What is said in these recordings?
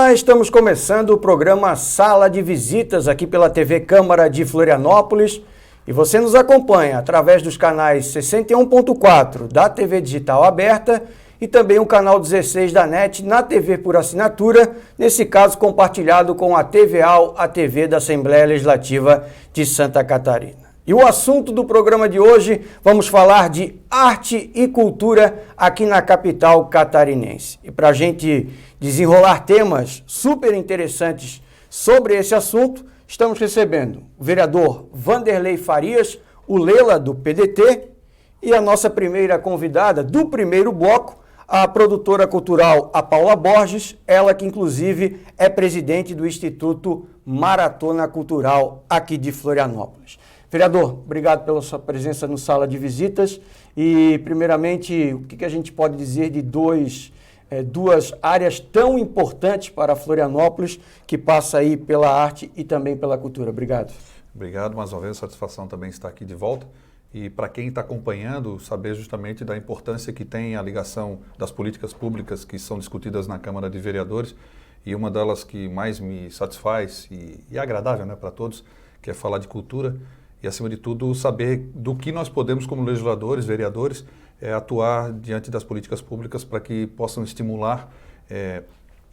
Olá, estamos começando o programa Sala de Visitas aqui pela TV Câmara de Florianópolis e você nos acompanha através dos canais 61.4 da TV Digital Aberta e também o canal 16 da NET na TV por assinatura, nesse caso compartilhado com a TVAL, a TV da Assembleia Legislativa de Santa Catarina. E o assunto do programa de hoje, vamos falar de arte e cultura aqui na capital catarinense. E para a gente desenrolar temas super interessantes sobre esse assunto, estamos recebendo o vereador Vanderlei Farias, o Lela do PDT, e a nossa primeira convidada do primeiro bloco, a produtora cultural, a Paula Borges, ela que inclusive é presidente do Instituto Maratona Cultural aqui de Florianópolis. Vereador, obrigado pela sua presença no Sala de Visitas e, primeiramente, o que a gente pode dizer de duas áreas tão importantes para Florianópolis, que passa aí pela arte e também pela cultura. Obrigado. Obrigado, mais uma vez, satisfação também estar aqui de volta. E para quem está acompanhando, saber justamente da importância que tem a ligação das políticas públicas que são discutidas na Câmara de Vereadores, e uma delas que mais me satisfaz e é agradável, né, para todos, que é falar de cultura. E, acima de tudo, saber do que nós podemos, como legisladores, vereadores, atuar diante das políticas públicas para que possam estimular,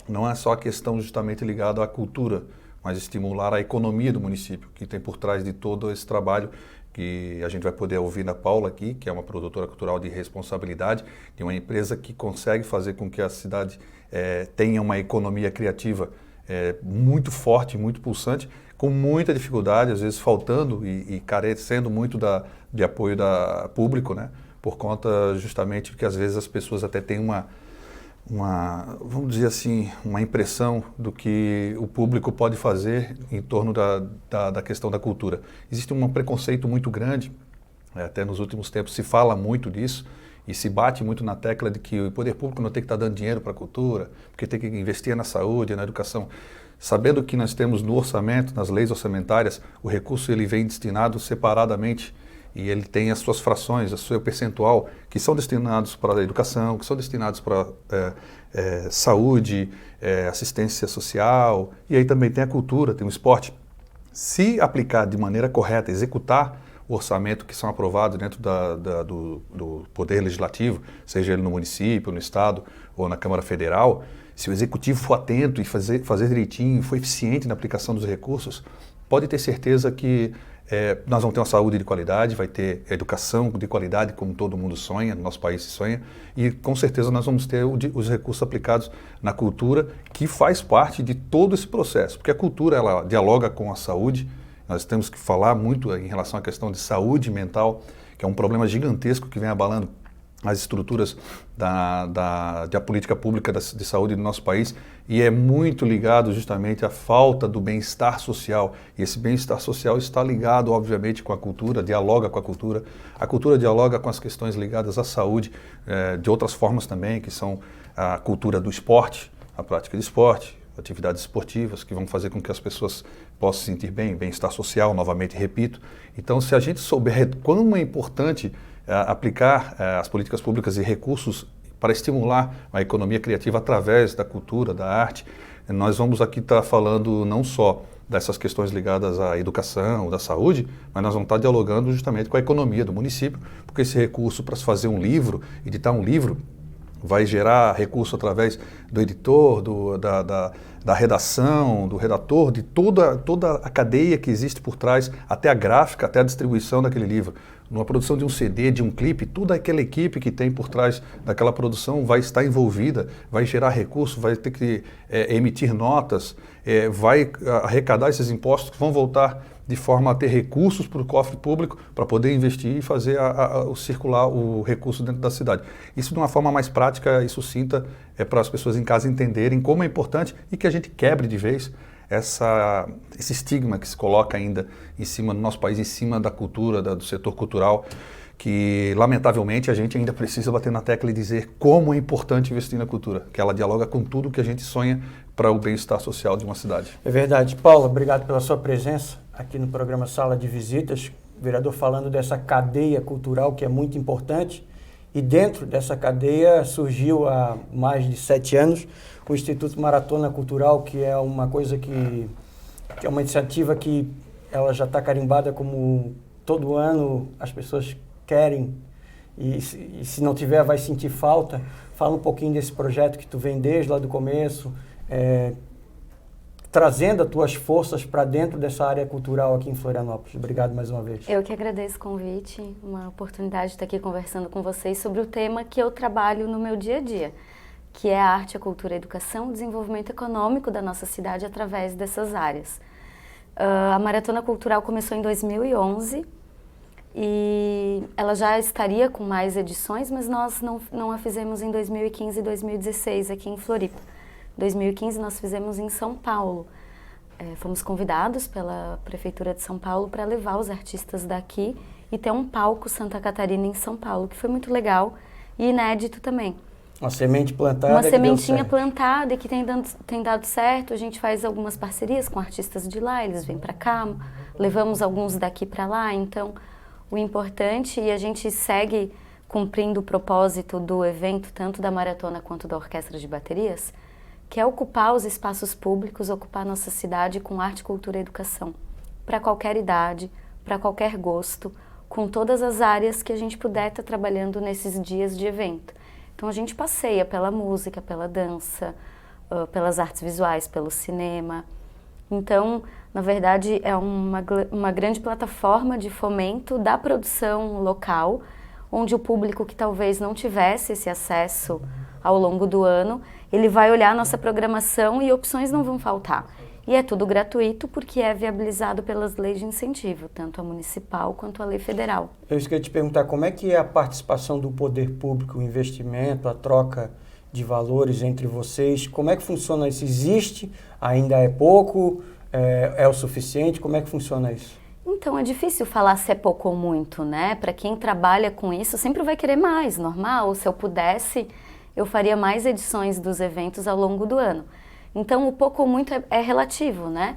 não é só a questão justamente ligada à cultura, mas estimular a economia do município, que tem por trás de todo esse trabalho que a gente vai poder ouvir na Paula aqui, que é uma produtora cultural de responsabilidade, de uma empresa que consegue fazer com que a cidade tenha uma economia criativa muito forte, muito pulsante, com muita dificuldade, às vezes faltando e carecendo muito de apoio público, né? Por conta justamente que às vezes as pessoas até têm vamos dizer assim, uma impressão do que o público pode fazer em torno da questão da cultura. Existe um preconceito muito grande, até nos últimos tempos se fala muito disso, e se bate muito na tecla de que o poder público não tem que estar dando dinheiro para a cultura, porque tem que investir na saúde, na educação. Sabendo que nós temos no orçamento, nas leis orçamentárias, o recurso ele vem destinado separadamente e ele tem as suas frações, o seu percentual, que são destinados para a educação, que são destinados para saúde, assistência social, e aí também tem a cultura, tem o esporte. Se aplicar de maneira correta, executar o orçamento que são aprovados dentro do Poder Legislativo, seja ele no município, no Estado ou na Câmara Federal, se o Executivo for atento e fazer direitinho, for eficiente na aplicação dos recursos, pode ter certeza que nós vamos ter uma saúde de qualidade, vai ter educação de qualidade, como todo mundo sonha, no nosso país sonha, e com certeza nós vamos ter os recursos aplicados na cultura, que faz parte de todo esse processo, porque a cultura ela dialoga com a saúde. Nós temos que falar muito em relação à questão de saúde mental, que é um problema gigantesco que vem abalando as estruturas da política pública de saúde do nosso país, e é muito ligado justamente à falta do bem-estar social. E esse bem-estar social está ligado, obviamente, com a cultura, dialoga com a cultura dialoga com as questões ligadas à saúde, de outras formas também, que são a cultura do esporte, a prática de esporte, atividades esportivas que vão fazer com que as pessoas possam se sentir bem, bem-estar social, novamente repito. Então, se a gente souber como é importante aplicar as políticas públicas e recursos para estimular a economia criativa através da cultura, da arte, nós vamos aqui estar falando não só dessas questões ligadas à educação, da saúde, mas nós vamos estar dialogando justamente com a economia do município, porque esse recurso para se fazer um livro, editar um livro, vai gerar recurso através do editor, da redação, do redator, de toda a cadeia que existe por trás, até a gráfica, até a distribuição daquele livro. Numa produção de um CD, de um clipe, toda aquela equipe que tem por trás daquela produção vai estar envolvida, vai gerar recurso, vai ter que emitir notas, vai arrecadar esses impostos que vão voltar de forma a ter recursos para o cofre público para poder investir e fazer circular o recurso dentro da cidade. Isso de uma forma mais prática e sucinta para as pessoas em casa entenderem como é importante e que a gente quebre de vez esse estigma que se coloca ainda em cima do nosso país, em cima da cultura, do setor cultural, que lamentavelmente a gente ainda precisa bater na tecla e dizer como é importante investir na cultura, que ela dialoga com tudo que a gente sonha para o bem-estar social de uma cidade. É verdade. Paula, obrigado pela sua presença aqui no programa Sala de Visitas, o vereador falando dessa cadeia cultural que é muito importante E dentro dessa cadeia surgiu há mais de 7 anos o Instituto Maratona Cultural, que é uma coisa que é uma iniciativa que ela já está carimbada como todo ano as pessoas querem e se não tiver vai sentir falta. Fala um pouquinho desse projeto que tu vem desde lá do começo, trazendo as tuas forças para dentro dessa área cultural aqui em Florianópolis. Obrigado mais uma vez. Eu que agradeço o convite, uma oportunidade de estar aqui conversando com vocês sobre o tema que eu trabalho no meu dia a dia, que é a arte, a cultura, a educação, o desenvolvimento econômico da nossa cidade através dessas áreas. A Maratona Cultural começou em 2011 e ela já estaria com mais edições, mas nós não a fizemos em 2015 e 2016 aqui em Floripa. Em 2015 nós fizemos em São Paulo. Fomos convidados pela Prefeitura de São Paulo para levar os artistas daqui e ter um palco Santa Catarina em São Paulo, que foi muito legal e inédito também. Uma semente plantada. Uma sementinha plantada e que tem dado certo. A gente faz algumas parcerias com artistas de lá, eles vêm para cá, levamos alguns daqui para lá. Então, o importante, e a gente segue cumprindo o propósito do evento, tanto da maratona quanto da orquestra de baterias, que é ocupar os espaços públicos, ocupar a nossa cidade com arte, cultura e educação, para qualquer idade, para qualquer gosto, com todas as áreas que a gente puder estar trabalhando nesses dias de evento. Então a gente passeia pela música, pela dança, pelas artes visuais, pelo cinema. Então, na verdade, é uma grande plataforma de fomento da produção local, onde o público que talvez não tivesse esse acesso ao longo do ano, ele vai olhar a nossa programação e opções não vão faltar. E é tudo gratuito porque é viabilizado pelas leis de incentivo, tanto a municipal quanto a lei federal. Eu queria te perguntar como é que é a participação do poder público, o investimento, a troca de valores entre vocês, como é que funciona isso? Existe? Ainda é pouco? É o suficiente? Como é que funciona isso? Então, é difícil falar se é pouco ou muito, né? Para quem trabalha com isso, sempre vai querer mais, normal. Se eu pudesse, eu faria mais edições dos eventos ao longo do ano. Então, o pouco ou muito é relativo, né?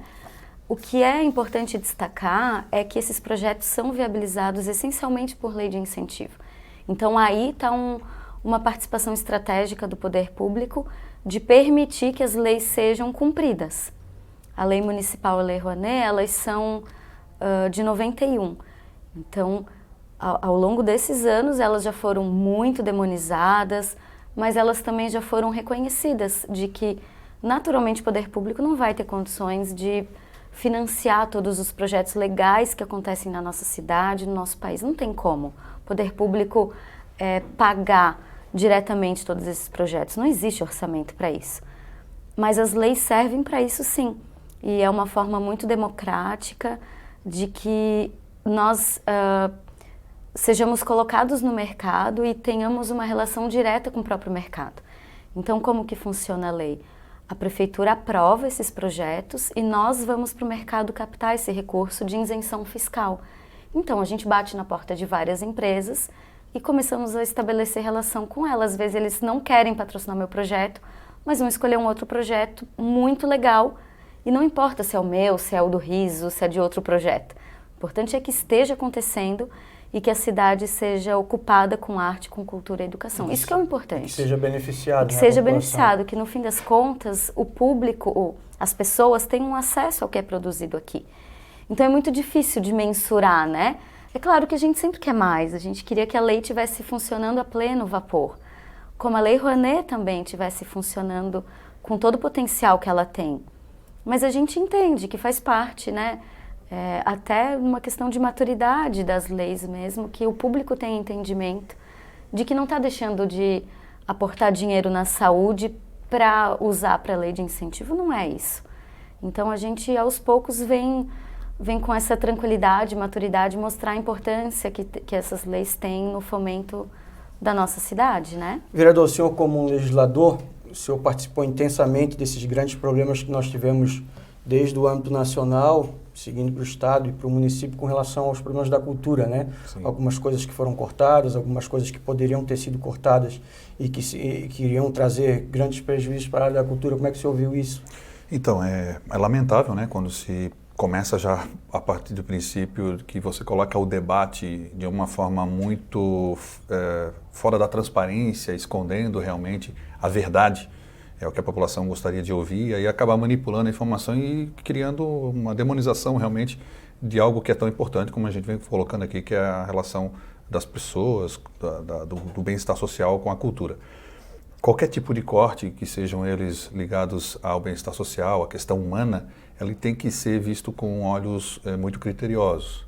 O que é importante destacar é que esses projetos são viabilizados essencialmente por lei de incentivo. Então, aí está uma participação estratégica do poder público de permitir que as leis sejam cumpridas. A lei municipal e a lei Rouanet, elas são de 91. Então, ao longo desses anos, elas já foram muito demonizadas, mas elas também já foram reconhecidas de que naturalmente, o poder público não vai ter condições de financiar todos os projetos legais que acontecem na nossa cidade, no nosso país. Não tem como o poder público pagar diretamente todos esses projetos. Não existe orçamento para isso. Mas as leis servem para isso sim. E é uma forma muito democrática de que nós sejamos colocados no mercado e tenhamos uma relação direta com o próprio mercado. Então, como que funciona a lei? A prefeitura aprova esses projetos e nós vamos para o mercado captar esse recurso de isenção fiscal. Então, a gente bate na porta de várias empresas e começamos a estabelecer relação com elas. Às vezes, eles não querem patrocinar meu projeto, mas vão escolher um outro projeto muito legal. E não importa se é o meu, se é o do Riso, se é de outro projeto. O importante é que esteja acontecendo e que a cidade seja ocupada com arte, com cultura e educação. Isso que é o importante. Que seja beneficiado. Que seja beneficiado, que no fim das contas o público, as pessoas tenham acesso ao que é produzido aqui. Então é muito difícil de mensurar, né? É claro que a gente sempre quer mais, a gente queria que a lei estivesse funcionando a pleno vapor. Como a lei Rouanet também estivesse funcionando com todo o potencial que ela tem. Mas a gente entende que faz parte, né? Até uma questão de maturidade das leis mesmo, que o público tem entendimento de que não está deixando de aportar dinheiro na saúde para usar para a lei de incentivo, não é isso. Então a gente aos poucos vem com essa tranquilidade, maturidade, mostrar a importância que essas leis têm no fomento da nossa cidade, né? Vereador, o senhor como um legislador, o senhor participou intensamente desses grandes problemas que nós tivemos desde o âmbito nacional, seguindo para o Estado e para o município com relação aos problemas da cultura, né? Sim. Algumas coisas que foram cortadas, algumas coisas que poderiam ter sido cortadas e que iriam trazer grandes prejuízos para a área da cultura. Como é que o senhor viu isso? Então, é lamentável, né, quando se começa já a partir do princípio que você coloca o debate de uma forma muito fora da transparência, escondendo realmente a verdade, é o que a população gostaria de ouvir, e aí acabar manipulando a informação e criando uma demonização realmente de algo que é tão importante como a gente vem colocando aqui, que é a relação das pessoas, do bem-estar social com a cultura. Qualquer tipo de corte, que sejam eles ligados ao bem-estar social, à questão humana, ele tem que ser visto com olhos muito criteriosos.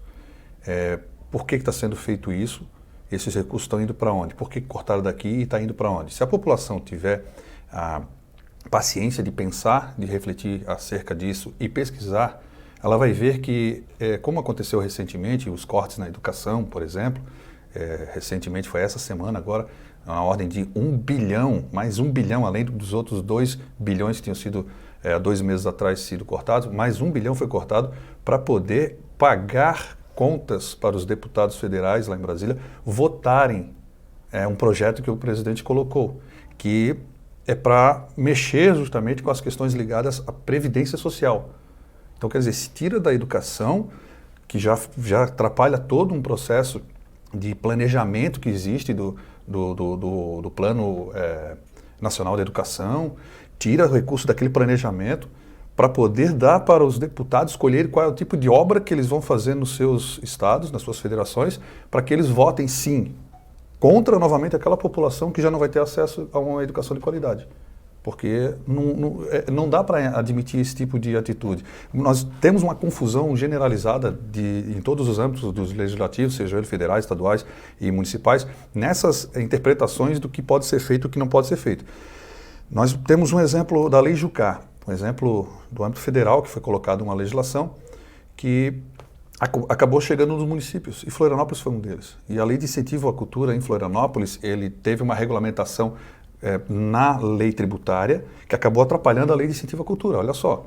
Por que está sendo feito isso? Esses recursos estão indo para onde? Por que cortaram daqui e está indo para onde? Se a população tiver a paciência de pensar, de refletir acerca disso e pesquisar, ela vai ver que, como aconteceu recentemente, os cortes na educação, por exemplo, recentemente foi essa semana agora, na ordem de 1 bilhão, mais 1 bilhão, além dos outros 2 bilhões que tinham sido, há 2 meses atrás, sido cortados, mais 1 bilhão foi cortado para poder pagar contas para os deputados federais lá em Brasília votarem um projeto que o presidente colocou, que é para mexer justamente com as questões ligadas à previdência social. Então, quer dizer, se tira da educação, que já atrapalha todo um processo de planejamento que existe do Plano Nacional de Educação, tira o recurso daquele planejamento para poder dar para os deputados escolherem qual é o tipo de obra que eles vão fazer nos seus estados, nas suas federações, para que eles votem sim, contra novamente aquela população que já não vai ter acesso a uma educação de qualidade. Porque não dá para admitir esse tipo de atitude. Nós temos uma confusão generalizada em todos os âmbitos dos legislativos, sejam eles federais, estaduais e municipais, nessas interpretações do que pode ser feito e o que não pode ser feito. Nós temos um exemplo da Lei Jucá, um exemplo do âmbito federal, que foi colocada uma legislação que acabou chegando nos municípios, e Florianópolis foi um deles. E a Lei de Incentivo à Cultura em Florianópolis, ele teve uma regulamentação na lei tributária, que acabou atrapalhando a lei de incentivo à cultura. Olha só,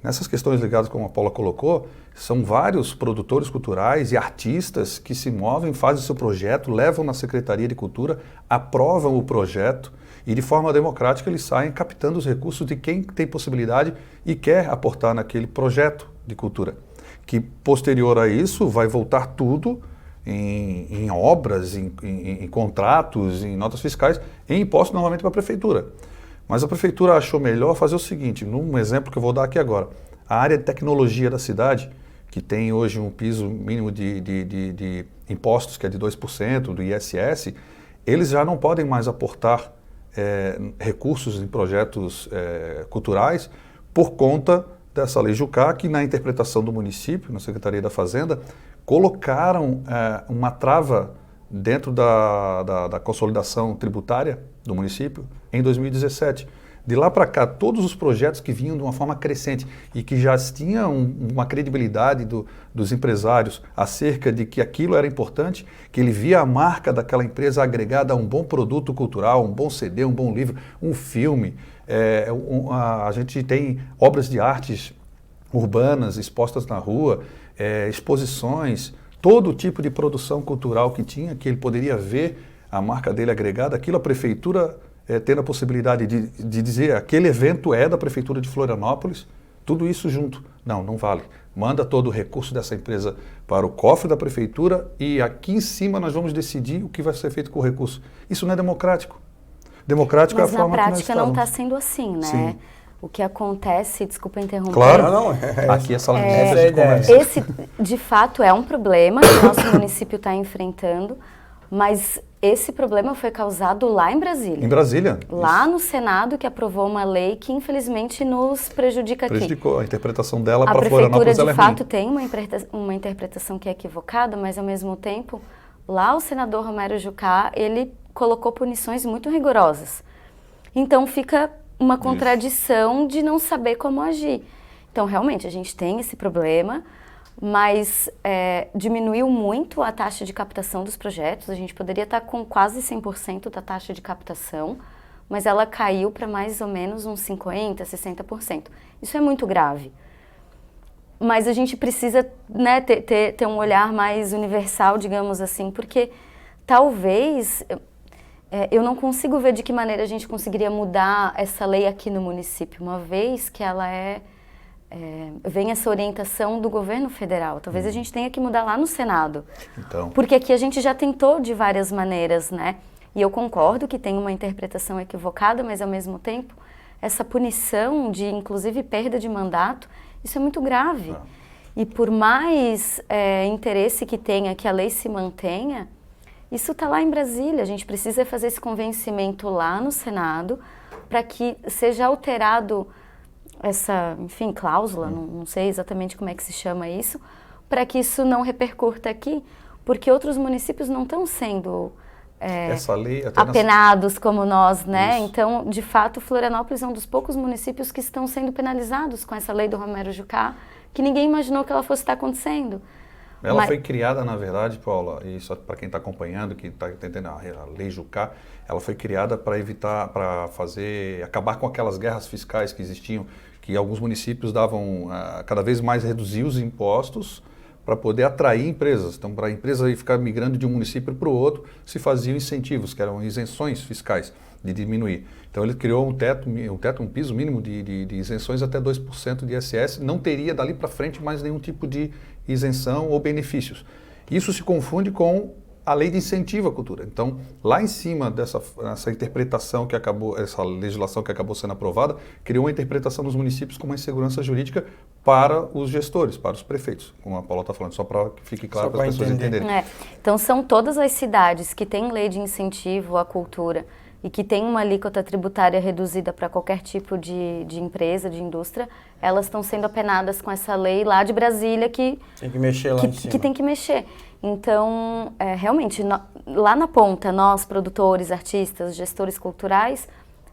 nessas questões ligadas, como a Paula colocou, são vários produtores culturais e artistas que se movem, fazem o seu projeto, levam na Secretaria de Cultura, aprovam o projeto e de forma democrática eles saem captando os recursos de quem tem possibilidade e quer aportar naquele projeto de cultura, que posterior a isso vai voltar tudo em obras, em contratos, em notas fiscais, em impostos novamente para a prefeitura. Mas a prefeitura achou melhor fazer o seguinte, num exemplo que eu vou dar aqui agora. A área de tecnologia da cidade, que tem hoje um piso mínimo de impostos, que é de 2% do ISS, eles já não podem mais aportar recursos em projetos culturais por conta dessa lei Jucá, que na interpretação do município, na Secretaria da Fazenda, colocaram uma trava dentro da consolidação tributária do município em 2017. De lá para cá, todos os projetos que vinham de uma forma crescente e que já tinham uma credibilidade dos empresários acerca de que aquilo era importante, que ele via a marca daquela empresa agregada a um bom produto cultural, um bom CD, um bom livro, um filme. A gente tem obras de artes urbanas expostas na rua, exposições, todo tipo de produção cultural que tinha, que ele poderia ver a marca dele agregada, aquilo a prefeitura tendo a possibilidade de dizer aquele evento é da prefeitura de Florianópolis, tudo isso junto. Não vale. Manda todo o recurso dessa empresa para o cofre da prefeitura e aqui em cima nós vamos decidir o que vai ser feito com o recurso. Isso não é democrático. Democrático é a forma que nós estamos. Mas na prática não está sendo assim, né? Sim. O que acontece, desculpa interromper. Claro, aqui é sala de conversa. Esse, de fato, é um problema que o nosso município está enfrentando, mas esse problema foi causado lá em Brasília. Em Brasília? Lá no Senado, que aprovou uma lei que, infelizmente, nos prejudica aqui. Prejudicou. A interpretação dela para Florianópolis ela é ruim. A prefeitura, de fato, tem uma interpretação que é equivocada, mas, ao mesmo tempo, lá o senador Romero Jucá, ele colocou punições muito rigorosas. Então, fica uma contradição de não saber como agir. Então, realmente, a gente tem esse problema, mas diminuiu muito a taxa de captação dos projetos. A gente poderia estar com quase 100% da taxa de captação, mas ela caiu para mais ou menos uns 50%, 60%. Isso é muito grave. Mas a gente precisa, né, ter um olhar mais universal, digamos assim, porque talvez... eu não consigo ver de que maneira a gente conseguiria mudar essa lei aqui no município, uma vez que ela é vem essa orientação do governo federal. Talvez a gente tenha que mudar lá no Senado. Então. Porque aqui a gente já tentou de várias maneiras, né? E eu concordo que tem uma interpretação equivocada, mas ao mesmo tempo, essa punição de, inclusive, perda de mandato, isso é muito grave. E por mais interesse que tenha que a lei se mantenha, isso está lá em Brasília. A gente precisa fazer esse convencimento lá no Senado para que seja alterado essa, enfim, cláusula, não sei exatamente como é que se chama isso, para que isso não repercuta aqui, porque outros municípios não estão sendo essa lei apenados como nós, né? Isso. Então, de fato, Florianópolis é um dos poucos municípios que estão sendo penalizados com essa lei do Romero Jucá, que ninguém imaginou que ela fosse estar acontecendo. Ela foi criada, na verdade, Paula, e só para quem está acompanhando, que está entendendo a lei Jucá, ela foi criada para evitar, acabar com aquelas guerras fiscais que existiam, que alguns municípios davam cada vez mais reduzir os impostos para poder atrair empresas. Então, para a empresa ficar migrando de um município para o outro, se faziam incentivos, que eram isenções fiscais, de diminuir. Então, ele criou um piso mínimo de isenções até 2% de ISS, não teria dali para frente mais nenhum tipo de isenção ou benefícios. Isso se confunde com a lei de incentivo à cultura. Então, lá em cima dessa interpretação que acabou, essa legislação que acabou sendo aprovada, criou uma interpretação dos municípios com uma insegurança jurídica para os gestores, para os prefeitos, como a Paula está falando, só para que fique claro para as pessoas entenderem. Então, são todas as cidades que têm lei de incentivo à cultura e que têm uma alíquota tributária reduzida para qualquer tipo de empresa, de indústria, elas estão sendo apenadas com essa lei lá de Brasília que tem que mexer lá em cima. Que tem que mexer. Então, realmente, lá na ponta, nós, produtores, artistas, gestores culturais,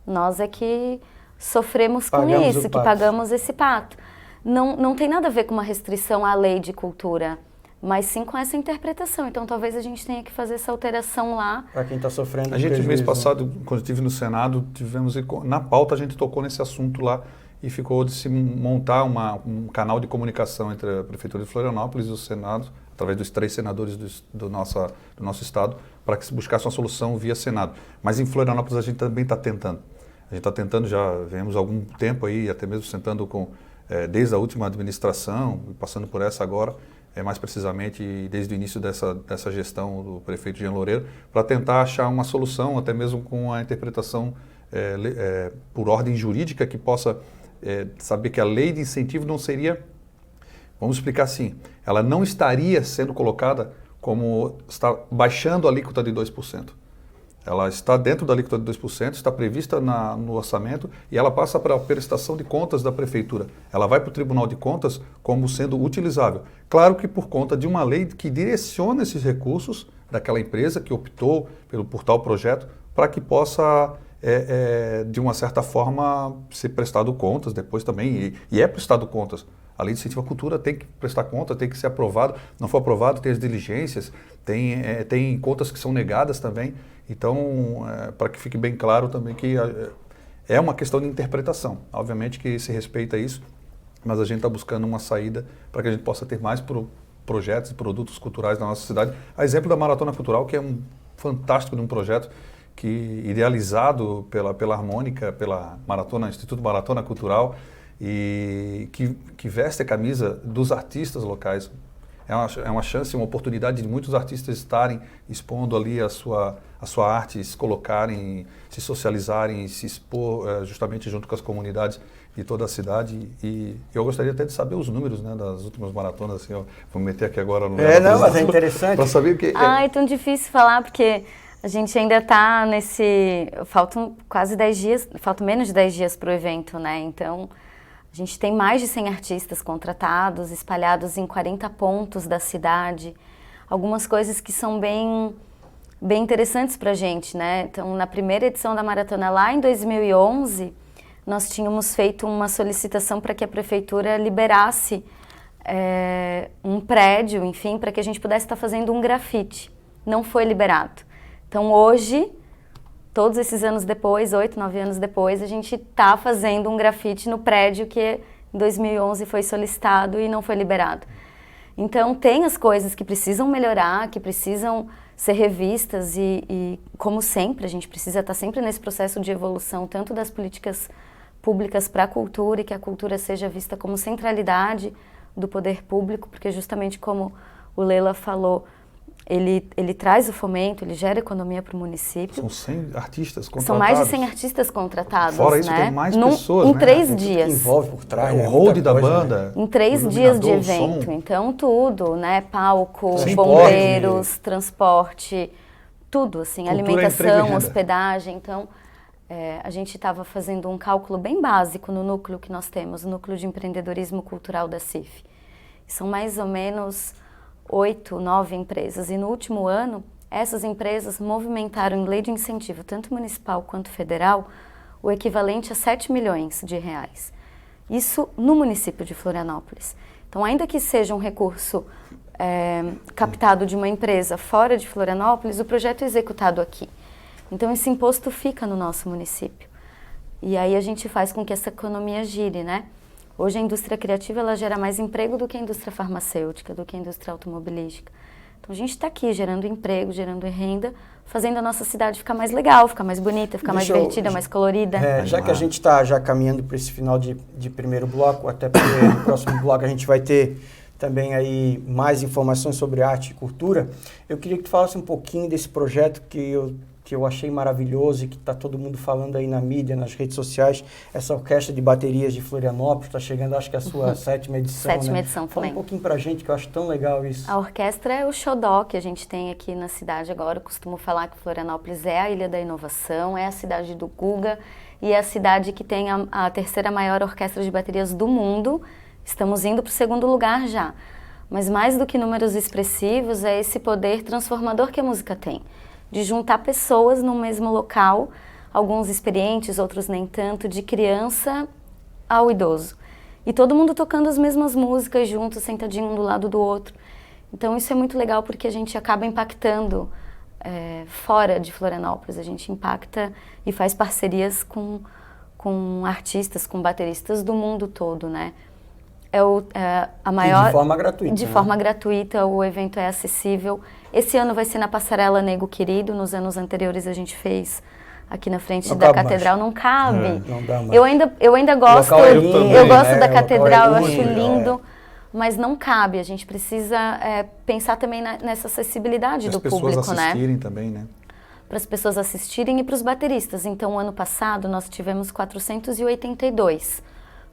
nós é que sofremos com isso, que pagamos esse pato. Não tem nada a ver com uma restrição à lei de cultura, mas sim com essa interpretação. Então, talvez a gente tenha que fazer essa alteração lá. Para quem está sofrendo. A gente, mês passado, quando estive no Senado, na pauta a gente tocou nesse assunto lá e ficou de se montar um canal de comunicação entre a Prefeitura de Florianópolis e o Senado, através dos 3 senadores do nosso estado, para que se buscasse uma solução via Senado. Mas em Florianópolis a gente também está tentando. A gente está tentando, já vemos algum tempo aí, até mesmo sentando desde a última administração, passando por essa agora, mais precisamente desde o início dessa gestão do prefeito Jean Loureiro, para tentar achar uma solução, até mesmo com a interpretação por ordem jurídica, que possa saber que a lei de incentivo não seria, vamos explicar assim, ela não estaria sendo colocada como está baixando a alíquota de 2%. Ela está dentro da alíquota de 2%, está prevista no orçamento e ela passa para a prestação de contas da prefeitura. Ela vai para o Tribunal de Contas como sendo utilizável. Claro que por conta de uma lei que direciona esses recursos daquela empresa que optou por tal projeto para que possa, de uma certa forma, ser prestado contas depois também. E é prestado contas. A lei de incentivo à cultura tem que prestar conta, tem que ser aprovado. Não for aprovado, tem as diligências, tem contas que são negadas também. Então, para que fique bem claro também que é uma questão de interpretação. Obviamente que se respeita isso, mas a gente está buscando uma saída para que a gente possa ter mais projetos e produtos culturais na nossa cidade. A exemplo da Maratona Cultural, que é um fantástico de um projeto que idealizado pela Harmônica, pela Instituto Maratona Cultural, e que veste a camisa dos artistas locais. É uma chance, uma oportunidade de muitos artistas estarem expondo ali a sua arte, se colocarem, se socializarem, se expor justamente junto com as comunidades de toda a cidade. E eu gostaria até de saber os números, né, das últimas maratonas. Assim, vou me meter aqui agora no... Não, mas é interessante. Para saber o que... É tão difícil falar, porque a gente ainda está faltam quase 10 dias, faltam menos de 10 dias para o evento, né? Então... A gente tem mais de 100 artistas contratados, espalhados em 40 pontos da cidade. Algumas coisas que são bem interessantes para a gente, né? Então, na primeira edição da Maratona, lá em 2011, nós tínhamos feito uma solicitação para que a prefeitura liberasse um prédio, enfim, para que a gente pudesse estar fazendo um grafite. Não foi liberado. Então, hoje... Todos esses anos depois, 8, 9 anos depois, a gente está fazendo um grafite no prédio que em 2011 foi solicitado e não foi liberado. Então, tem as coisas que precisam melhorar, que precisam ser revistas e como sempre, a gente precisa estar sempre nesse processo de evolução, tanto das políticas públicas para a cultura e que a cultura seja vista como centralidade do poder público, porque justamente como o Leila falou, ele traz o fomento, ele gera economia para o município. São 100 artistas contratados. São mais de 100 artistas contratados. Fora isso, né? tem mais pessoas, em né? 3 dias. Que envolve por trás, O né? hold da Muita coisa, banda. Em 3 dias de iluminador, evento. som. Então, tudo, né? Palco, Transporte. bombeiros, transporte, tudo, assim, Cultura, emprego e alimentação, renda. hospedagem. Então, a gente estava fazendo um cálculo bem básico no núcleo que nós temos, o núcleo de empreendedorismo cultural da CIF. São mais ou menos 8, 9 empresas. E no último ano, essas empresas movimentaram em lei de incentivo, tanto municipal quanto federal, o equivalente a 7 milhões de reais. Isso no município de Florianópolis. Então, ainda que seja um recurso captado de uma empresa fora de Florianópolis, o projeto é executado aqui. Então, esse imposto fica no nosso município. E aí a gente faz com que essa economia gire, né? Hoje a indústria criativa ela gera mais emprego do que a indústria farmacêutica, do que a indústria automobilística. Então a gente está aqui gerando emprego, gerando renda, fazendo a nossa cidade ficar mais legal, ficar mais bonita, ficar mais divertida, mais colorida. Já que a gente está já caminhando para esse final de primeiro bloco, até porque no próximo bloco a gente vai ter também aí mais informações sobre arte e cultura, eu queria que tu falasse um pouquinho desse projeto que eu achei maravilhoso e que está todo mundo falando aí na mídia, nas redes sociais, essa orquestra de baterias de Florianópolis, está chegando, acho que a sua 7ª edição, 7ª edição Fala também. um pouquinho pra gente, que eu acho tão legal isso. A orquestra é o xodó que a gente tem aqui na cidade agora. Eu costumo falar que Florianópolis é a Ilha da Inovação, é a cidade do Guga e é a cidade que tem a 3ª maior orquestra de baterias do mundo. Estamos indo para o 2º lugar já. Mas mais do que números expressivos, é esse poder transformador que a música tem. De juntar pessoas no mesmo local, alguns experientes, outros nem tanto, de criança ao idoso. E todo mundo tocando as mesmas músicas juntos, sentadinho um do lado do outro. Então isso é muito legal porque a gente acaba impactando fora de Florianópolis. A gente impacta e faz parcerias com artistas, com bateristas do mundo todo, né? A maior, e de forma gratuita. De forma gratuita, o evento é acessível. Esse ano vai ser na Passarela Nego Querido. Nos anos anteriores a gente fez aqui na frente da catedral. Não cabe. Não dá mais. Eu ainda gosto, eu gosto da catedral, eu acho único, lindo, mas não cabe. A gente precisa pensar também nessa acessibilidade do público, né? As pessoas assistirem também, né? Para as pessoas assistirem e para os bateristas. Então, ano passado nós tivemos 482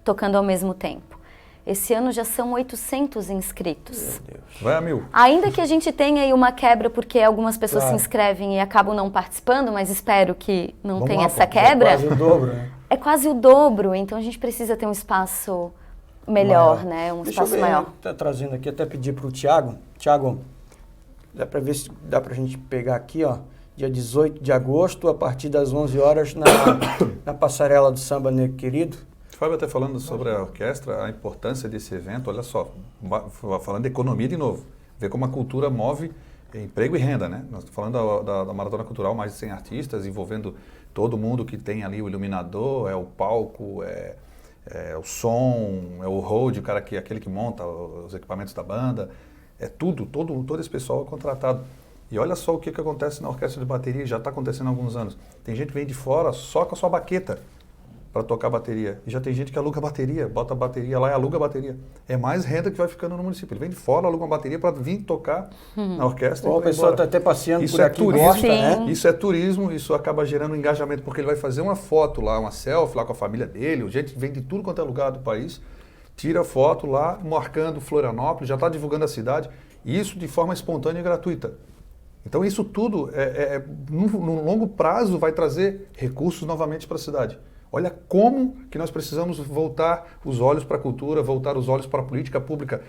tocando ao mesmo tempo. Esse ano já são 800 inscritos. Meu Deus. Vai a 1000. Ainda que a gente tenha aí uma quebra, porque algumas pessoas se inscrevem e acabam não participando, mas espero que não tenha essa quebra. É quase o dobro, né? É quase o dobro, então a gente precisa ter um espaço melhor, né? Um espaço maior. Tá trazendo aqui, até pedir para o Thiago. Thiago, dá para ver se dá para a gente pegar aqui, ó. Dia 18 de agosto, a partir das 11 horas, na Passarela do Samba Nego Querido. Fábio até falando sobre a orquestra, a importância desse evento, olha só, falando de economia de novo, ver como a cultura move emprego e renda, né? Nós estamos falando da Maratona Cultural, mais de 100 artistas, envolvendo todo mundo que tem ali o iluminador, é o palco, é o som, é o hold, o cara aquele que monta os equipamentos da banda, é tudo, todo esse pessoal é contratado. E olha só o que acontece na orquestra de bateria, já está acontecendo há alguns anos. Tem gente que vem de fora só com a sua baqueta para tocar bateria. E já tem gente que aluga bateria, bota a bateria lá e aluga a bateria. É mais renda que vai ficando no município. Ele vem de fora, aluga uma bateria para vir tocar na orquestra. Ou a pessoa está até passeando isso por aqui, turismo, gosta, né? Isso é turismo, isso acaba gerando engajamento, porque ele vai fazer uma foto lá, uma selfie lá com a família dele, gente vem de tudo quanto é lugar do país, tira foto lá, marcando Florianópolis, já está divulgando a cidade, e isso de forma espontânea e gratuita. Então isso tudo, no longo prazo, vai trazer recursos novamente para a cidade. Olha como que nós precisamos voltar os olhos para a cultura, voltar os olhos para a política pública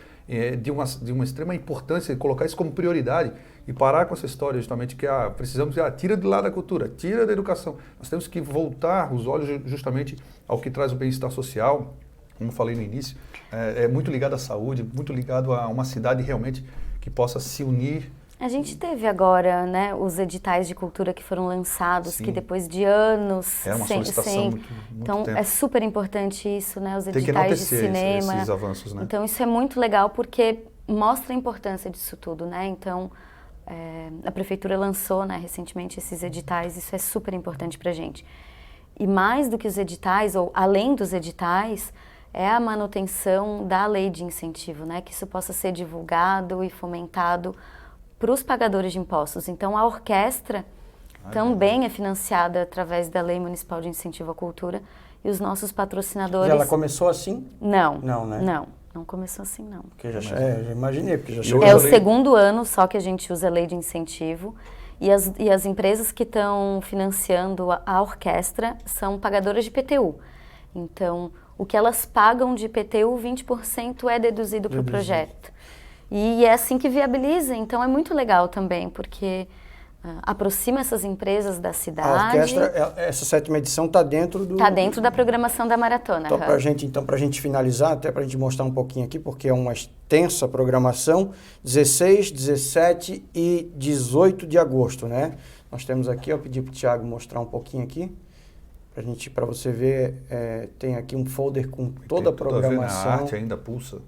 de uma extrema importância e colocar isso como prioridade e parar com essa história justamente que precisamos tira de lá da cultura, tira da educação. Nós temos que voltar os olhos justamente ao que traz o bem-estar social, como falei no início, é muito ligado à saúde, muito ligado a uma cidade realmente que possa se unir. A gente teve agora, né, os editais de cultura que foram lançados, Sim. que depois de anos... Uma solicitação muito então, tempo. É super importante isso, né, os Tem que editais de enaltecer cinema. esses avanços, né? Então, isso é muito legal porque mostra a importância disso tudo, né? Então, a prefeitura lançou, né, recentemente esses editais, isso é super importante pra gente. E mais do que os editais, ou além dos editais, é a manutenção da lei de incentivo, né? Que isso possa ser divulgado e fomentado para os pagadores de impostos. Então, a orquestra também é financiada através da Lei Municipal de Incentivo à Cultura e os nossos patrocinadores... Ela começou assim? Não. Não, né? Não começou assim, não. Porque já imaginei, porque já chegou. É o segundo ano só que a gente usa a lei de incentivo e as empresas que estão financiando a orquestra são pagadoras de IPTU. Então, o que elas pagam de IPTU, 20% é deduzido para o projeto. E é assim que viabiliza, então é muito legal também, porque aproxima essas empresas da cidade. A orquestra, essa 7ª edição está dentro do... Está dentro da programação da maratona. Então, para a gente finalizar, até para a gente mostrar um pouquinho aqui, porque é uma extensa programação, 16, 17 e 18 de agosto, né? Nós temos aqui, eu pedi para o Thiago mostrar um pouquinho aqui, para você ver, tem aqui um folder com toda a programação. A arte ainda pulsa.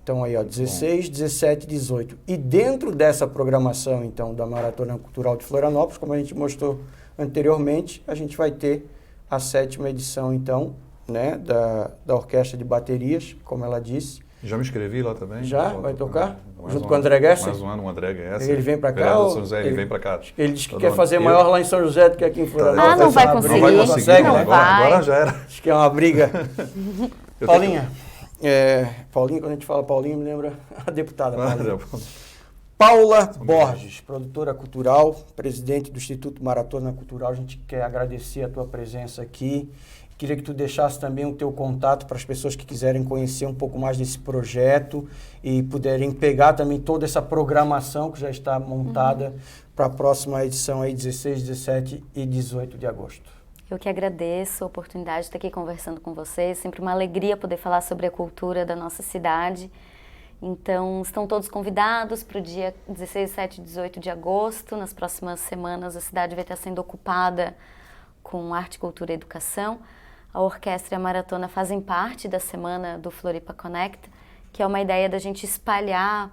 Então aí, ó, 16, 17 e 18. E dentro dessa programação, então, da Maratona Cultural de Florianópolis, como a gente mostrou anteriormente, a gente vai ter a 7ª edição, então, né, da Orquestra de Baterias, como ela disse. Já me inscrevi lá também. Já? Vai tocar? Junto com o André Gesser? Mais um ano, o André Gesser. Ele vem para cá? São José, ele vem para cá. Ele disse que quer fazer maior lá em São José do que aqui em Florianópolis. Não vai conseguir. Não vai conseguir, não vai. Agora já era. Acho que é uma briga. Paulinha. Paulinha, quando a gente fala Paulinha, me lembra a deputada Paulinha. Paula Borges, produtora cultural, presidente do Instituto Maratona Cultural. A gente quer agradecer a tua presença aqui. Queria que tu deixasse também o teu contato para as pessoas que quiserem conhecer um pouco mais desse projeto e puderem pegar também toda essa programação que já está montada para a próxima edição aí, 16, 17 e 18 de agosto. Eu que agradeço a oportunidade de estar aqui conversando com vocês. Sempre uma alegria poder falar sobre a cultura da nossa cidade. Então, estão todos convidados para o dia 16, 17 e 18 de agosto. Nas próximas semanas, a cidade vai estar sendo ocupada com arte, cultura e educação. A orquestra e a maratona fazem parte da semana do Floripa Connect, que é uma ideia da gente espalhar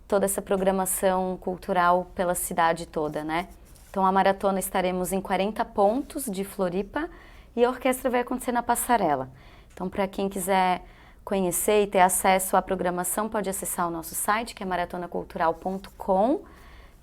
toda essa programação cultural pela cidade toda, né? Então, a maratona estaremos em 40 pontos de Floripa e a orquestra vai acontecer na Passarela. Então, para quem quiser conhecer e ter acesso à programação, pode acessar o nosso site, que é maratonacultural.com,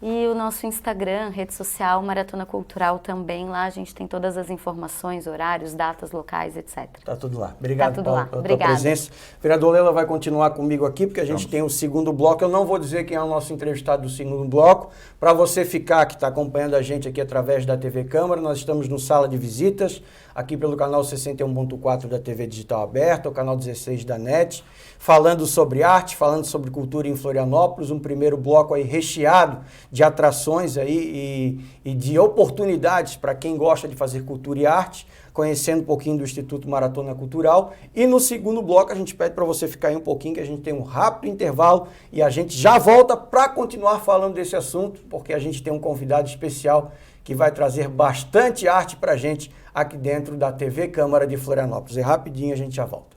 e o nosso Instagram, rede social, Maratona Cultural também. Lá a gente tem todas as informações, horários, datas, locais, etc. Tá tudo lá. Obrigado, tudo Paulo, lá. pela tua presença. O vereador Lela vai continuar comigo aqui, porque a gente tem o segundo bloco. Eu não vou dizer quem é o nosso entrevistado do segundo bloco. Para você ficar, que está acompanhando a gente aqui através da TV Câmara, nós estamos no Sala de Visitas, aqui pelo canal 61.4 da TV Digital Aberta, o canal 16 da NET, falando sobre arte, falando sobre cultura em Florianópolis, um primeiro bloco aí recheado de atrações aí e de oportunidades para quem gosta de fazer cultura e arte, conhecendo um pouquinho do Instituto Maratona Cultural. E no segundo bloco a gente pede para você ficar aí um pouquinho, que a gente tem um rápido intervalo e a gente já volta para continuar falando desse assunto, porque a gente tem um convidado especial que vai trazer bastante arte para a gente aqui dentro da TV Câmara de Florianópolis. E rapidinho a gente já volta.